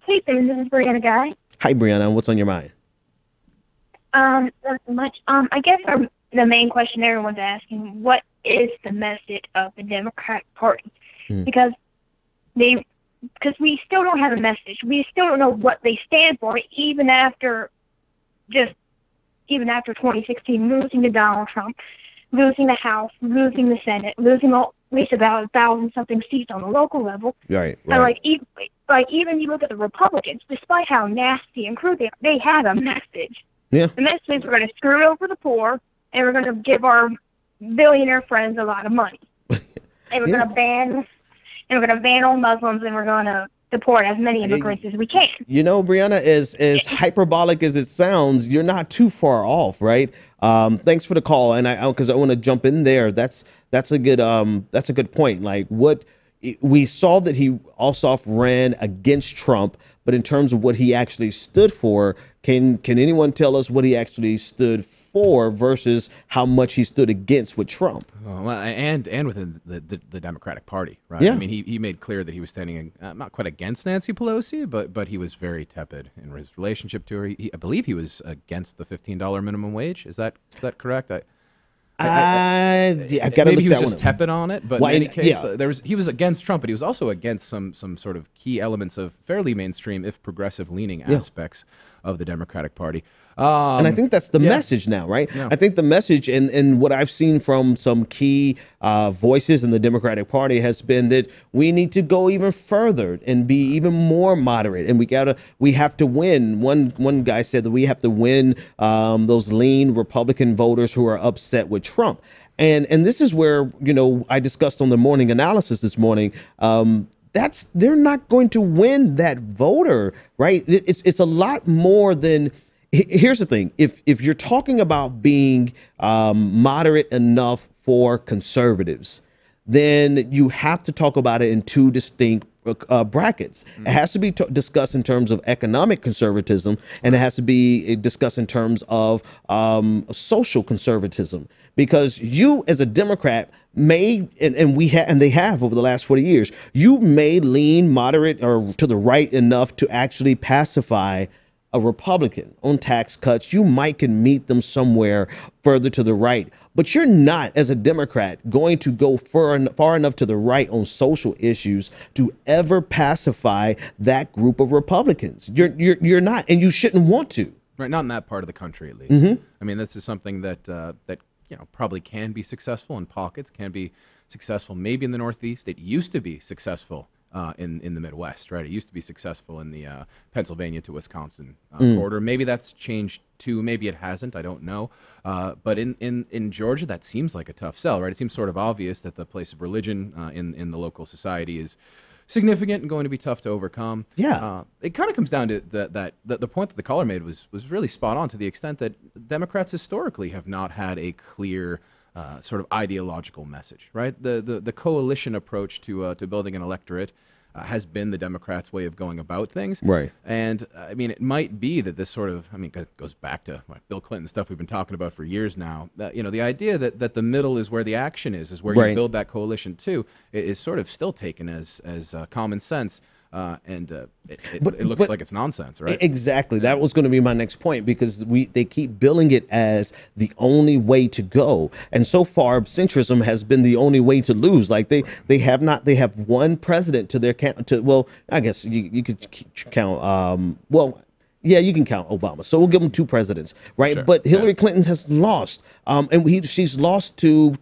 Hey, Sam, this is Brianna Guy. Hi, Brianna. What's on your mind? Not much. I guess the main question everyone's asking, what is the message of the Democratic Party? Mm. Because we still don't have a message. We still don't know what they stand for, even after 2016, losing to Donald Trump, losing the House, losing the Senate, losing at least about 1,000-something seats on the local level. Right. And even you look at the Republicans, despite how nasty and crude they had a message. Yeah. The message is we're going to screw over the poor, and we're going to give our billionaire friends a lot of money, and we're going to ban all Muslims, and we're going to deport as many immigrants as we can. You know, Brianna, as hyperbolic as it sounds, you're not too far off, right? Thanks for the call, and because I want to jump in there. That's a good point. Like we saw that he also ran against Trump, but in terms of what he actually stood for, can anyone tell us what he actually stood for versus how much he stood against with Trump? Well, and within the Democratic Party, right? Yeah. I mean, he made clear that he was standing not quite against Nancy Pelosi, but he was very tepid in his relationship to her. I believe he was against the $15 minimum wage. Is that correct? I gotta maybe look he was that just one up. tepid on it, but in any case, yeah. He was against Trump, but he was also against some sort of key elements of fairly mainstream, if progressive leaning aspects of the Democratic Party. And I think that's the message now, right? Yeah. I think the message and what I've seen from some key voices in the Democratic Party has been that we need to go even further and be even more moderate, and we have to win. One guy said that we have to win those lean Republican voters who are upset with Trump. And this is where, I discussed on the morning analysis this morning, they're not going to win that voter, right? It's a lot more than. Here's the thing: if you're talking about being moderate enough for conservatives, then you have to talk about it in two distinct brackets. It has to be discussed in terms of economic conservatism, and it has to be discussed in terms of social conservatism. Because you, as a Democrat, may and they have over the last 40 years, you may lean moderate or to the right enough to actually pacify a Republican on tax cuts. You might can meet them somewhere further to the right, but you're not, as a Democrat, going to go far enough to the right on social issues to ever pacify that group of Republicans. You're not, and you shouldn't want to. Right, not in that part of the country, at least. Mm-hmm. I mean, this is something that probably can be successful in pockets, can be successful maybe in the Northeast. It used to be successful in the Midwest, right? It used to be successful in the Pennsylvania to Wisconsin border. Maybe that's changed too. Maybe it hasn't. I don't know. But in Georgia, that seems like a tough sell, right? It seems sort of obvious that the place of religion in the local society is significant and going to be tough to overcome. Yeah. It kind of comes down to the point that the caller made was really spot on, to the extent that Democrats historically have not had a clear sort of ideological message, right? The coalition approach to building an electorate has been the Democrats' way of going about things. Right. And I mean, it might be that this sort of, goes back to Bill Clinton stuff we've been talking about for years now. That, the idea that the middle is where the action is where Right. you build that coalition to, is sort of still taken as common sense. And it looks like it's nonsense, right? Exactly. That was going to be my next point, because they keep billing it as the only way to go, and so far centrism has been the only way to lose. Like they have one president to their count. Well, I guess you could count. Yeah, you can count Obama. So we'll give him two presidents, right? Sure. But Hillary Clinton has lost, and she's lost to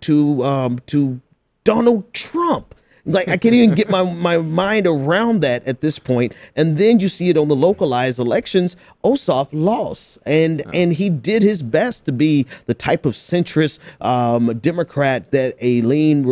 Donald Trump. Like, I can't even get my mind around that at this point. And then you see it on the localized elections. Ossoff lost, and he did his best to be the type of centrist Democrat that a lean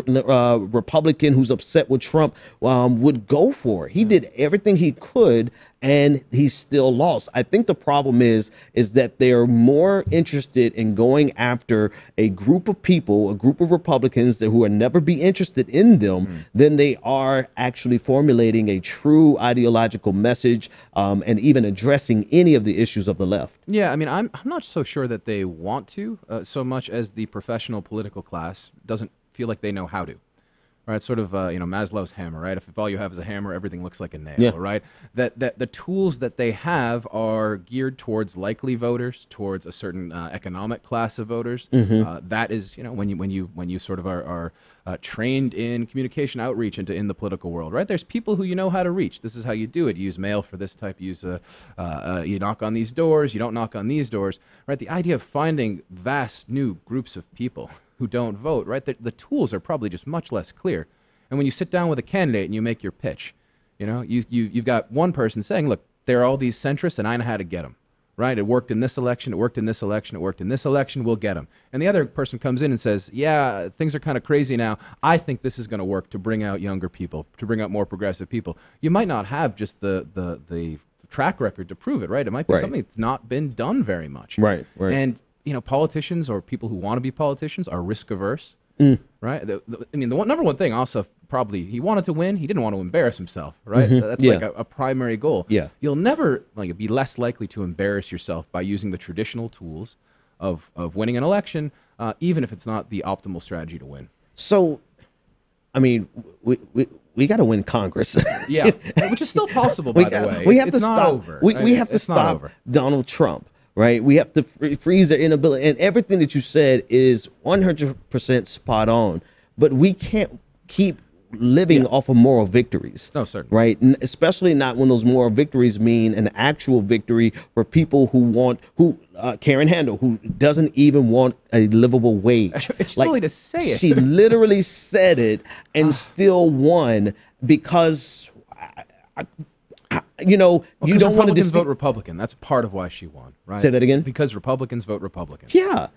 Republican who's upset with Trump would go for. He did everything he could, and he still lost. I think the problem is that they're more interested in going after a group of people, a group of Republicans who will never be interested in them, than they are actually formulating a true ideological message and even addressing any of the issues of the left. Yeah, I mean, I'm not so sure that they want to, so much as the professional political class doesn't feel like they know how to. right? Sort of, Maslow's hammer, right? If all you have is a hammer, everything looks like a nail, Yeah. right? That the tools that they have are geared towards likely voters, towards a certain economic class of voters. That is, when you sort of are trained in communication outreach in the political world, right? There's people who you know how to reach. This is how you do it. You use mail for this type. You knock on these doors. You don't knock on these doors, right? The idea of finding vast new groups of people who don't vote, right? The tools are probably just much less clear. And when you sit down with a candidate and you make your pitch, you've got one person saying, look, there are all these centrists and I know how to get them, right? It worked in this election, it worked in this election, it worked in this election, we'll get them. And the other person comes in and says, yeah, things are kind of crazy now. I think this is going to work to bring out younger people, to bring out more progressive people. You might not have just the track record to prove it, right? It might be something that's not been done very much. Right. And politicians or people who want to be politicians are risk averse, right? The number one thing also, probably, he wanted to win. He didn't want to embarrass himself, right? That's like a primary goal. Yeah. You'll never be less likely to embarrass yourself by using the traditional tools of winning an election, even if it's not the optimal strategy to win. So, we got to win Congress. Yeah, which is still possible, by the way. We have It's to not stop. over. We have to stop Donald Trump. Right, we have to freeze their inability, and everything that you said is 100% spot on. But we can't keep living off of moral victories. No, certainly. Right, especially not when those moral victories mean an actual victory for people who Karen Handel, who doesn't even want a livable wage. It's silly to say it. She literally said it and still won because. You don't want to vote Republican. That's part of why she won, right? Say that again. Because Republicans vote Republican. Yeah.